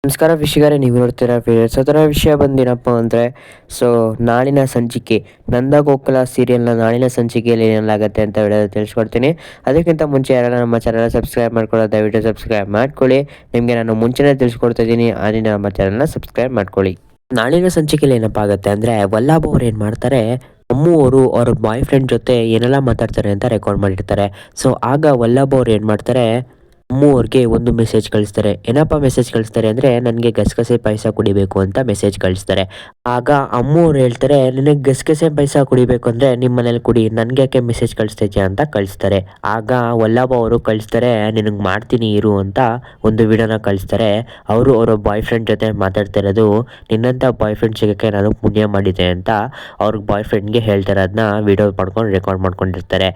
ನಮಸ್ಕಾರ ವೀಕ್ಷಕರೇ, ನೀವು ನೋಡ್ತೀರಾ ವಿಡಿಯೋಸ್. ಅದರ ವಿಷಯ ಬಂದೇನಪ್ಪ ಅಂದರೆ, ನಾಳಿನ ಸಂಚಿಕೆ ನಂದಗೋಕುಲ ಸೀರಿಯಲ್ನ ನಾಳಿನ ಸಂಚಿಕೆಯಲ್ಲಿ ಏನೆಲ್ಲಾಗುತ್ತೆ ಅಂತ ವಿಡಿಯೋ ತಿಳಿಸ್ಕೊಡ್ತೀನಿ. ಅದಕ್ಕಿಂತ ಮುಂಚೆ ಯಾರೆಲ್ಲ ನಮ್ಮ ಚಾನಲ್ನ ಸಬ್ಸ್ಕ್ರೈಬ್ ಮಾಡ್ಕೊಳ್ಳೋ ದಯವಿಟ್ಟು ಸಬ್ಸ್ಕ್ರೈಬ್ ಮಾಡ್ಕೊಳ್ಳಿ. ನಿಮಗೆ ನಾನು ಮುಂಚೆನೇ ತಿಳಿಸ್ಕೊಡ್ತಾ ಇದ್ದೀನಿ, ಆದಿನ ನಮ್ಮ ಚಾನಲ್ನ ಸಬ್ಸ್ಕ್ರೈಬ್ ಮಾಡ್ಕೊಳ್ಳಿ. ನಾಳಿನ ಸಂಚಿಕೆಯಲ್ಲಿ ಏನಪ್ಪ ಆಗುತ್ತೆ ಅಂದರೆ, ವಲ್ಲಭ ಅವ್ರು ಏನು ಮಾಡ್ತಾರೆ, ಅಮ್ಮು ಅವರು ಅವ್ರ ಬಾಯ್ ಫ್ರೆಂಡ್ ಜೊತೆ ಏನೆಲ್ಲ ಮಾತಾಡ್ತಾರೆ ಅಂತ ರೆಕಾರ್ಡ್ ಮಾಡಿರ್ತಾರೆ. ಆಗ ವಲ್ಲಭ ಅವ್ರು ಏನು ಮಾಡ್ತಾರೆ, ಅಮ್ಮು ಅವ್ರಿಗೆ ಒಂದು ಮೆಸೇಜ್ ಕಳಿಸ್ತಾರೆ. ಏನಪ್ಪ ಮೆಸೇಜ್ ಕಳಿಸ್ತಾರೆ ಅಂದರೆ, ನನಗೆ ಗಸಗಸೆ ಪಾಯಸ ಕುಡಿಬೇಕು ಅಂತ ಮೆಸೇಜ್ ಕಳಿಸ್ತಾರೆ. ಆಗ ಅಮ್ಮು ಅವ್ರು ಹೇಳ್ತಾರೆ, ನಿನಗೆ ಗಸಗಸೆ ಪಾಯಸ ಕುಡಿಬೇಕು ಅಂದರೆ ನಿಮ್ಮ ಮನೇಲಿ ಕುಡಿ, ನನಗೆ ಯಾಕೆ ಮೆಸೇಜ್ ಕಳಿಸ್ತಿದ್ಯಾ ಅಂತ ಕಳಿಸ್ತಾರೆ. ಆಗ ವಲ್ಲಭ ಅವರು ಕಳಿಸ್ತಾರೆ, ನಿನಗೆ ಮಾಡ್ತೀನಿ ಇರು ಅಂತ ಒಂದು ವಿಡಿಯೋನ ಕಳಿಸ್ತಾರೆ. ಅವರು ಅವರ ಬಾಯ್ ಫ್ರೆಂಡ್ ಜೊತೆ ಮಾತಾಡ್ತಿರೋದು, ನಿನ್ನಂಥ ಬಾಯ್ ಫ್ರೆಂಡ್ ಸಿಗೋಕ್ಕೆ ನಾನು ಪುಣ್ಯ ಮಾಡಿದೆ ಅಂತ ಅವ್ರ ಬಾಯ್ ಫ್ರೆಂಡ್ಗೆ ಹೇಳ್ತಾರೆ. ಅದನ್ನ ವಿಡಿಯೋ ಮಾಡ್ಕೊಂಡು ರೆಕಾರ್ಡ್ ಮಾಡ್ಕೊಂಡಿರ್ತಾರೆ.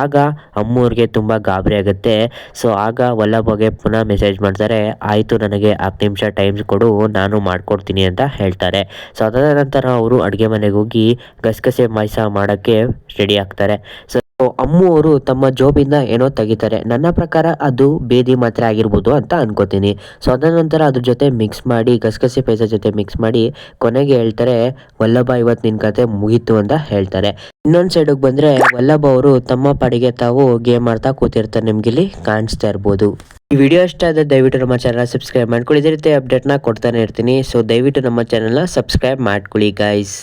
ಆಗ ಅಮ್ಮು ಅವ್ರಿಗೆ ತುಂಬ ಗಾಬರಿ ಆಗುತ್ತೆ. ಆಗ ವಲ್ಲಭಗೆ ಪುನಃ ಮೆಸೇಜ್ ಮಾಡ್ತಾರೆ, ಆಯಿತು ನನಗೆ 10 ನಿಮಿಷ ಟೈಮ್ ಕೊಡು, ನಾನು ಮಾಡ್ಕೊಡ್ತೀನಿ ಅಂತ ಹೇಳ್ತಾರೆ. ಅದಾದ ನಂತರ ಅವರು ಅಡುಗೆ ಮನೆಗೆ ಹೋಗಿ ಗಸಗಸೆ ಪಾಯಸ ಮಾಡೋಕ್ಕೆ ರೆಡಿ ಆಗ್ತಾರೆ. ಅಮ್ಮು ಅವರು ತಮ್ಮ ಜೋಬಿಂದ ಏನೋ ತೆಗಿತಾರೆ. ನನ್ನ ಪ್ರಕಾರ ಅದು ಬೇದಿ ಮಾತ್ರೆ ಆಗಿರ್ಬೋದು ಅಂತ ಅನ್ಕೋತೀನಿ. ಅದಾದ ನಂತರ ಅದ್ರ ಜೊತೆ ಮಿಕ್ಸ್ ಮಾಡಿ, ಗಸಗಸೆ ಪಾಯಸ ಜೊತೆ ಮಿಕ್ಸ್ ಮಾಡಿ ಕೊನೆಗೆ ಹೇಳ್ತಾರೆ, ವಲ್ಲಭ ಇವತ್ತು ನಿನ್ನ ಕತೆ ಮುಗೀತು ಅಂತ ಹೇಳ್ತಾರೆ. ಇನ್ನೊಂದು ಸೈಡಿಗೆ ಬಂದರೆ ವಲ್ಲಭ ಅವರು ತಮ್ಮ ಪಾಡಿಗೆ ತಾವು ಗೇಮ್ ಆಡ್ತಾ ಕೂತಿರ್ತಾರೆ. ನಿಮ್ಗಿಲ್ಲಿ ಕಾಣಿಸ್ತಾ ಇರ್ಬೋದು. ಈ ವಿಡಿಯೋ ಇಷ್ಟ ಆದರೆ ದಯವಿಟ್ಟು ನಮ್ಮ ಚಾನಲ್ ಸಬ್ಸ್ಕ್ರೈಬ್ ಮಾಡ್ಕೊಳ್ಳಿ. ಇದೇ ರೀತಿ ಅಪ್ಡೇಟ್ನ ಕೊಡ್ತಾನೆ ಇರ್ತೀನಿ. ದಯವಿಟ್ಟು ನಮ್ಮ ಚಾನಲ್ನ ಸಬ್ಸ್ಕ್ರೈಬ್ ಮಾಡ್ಕೊಳ್ಳಿ ಗೈಸ್.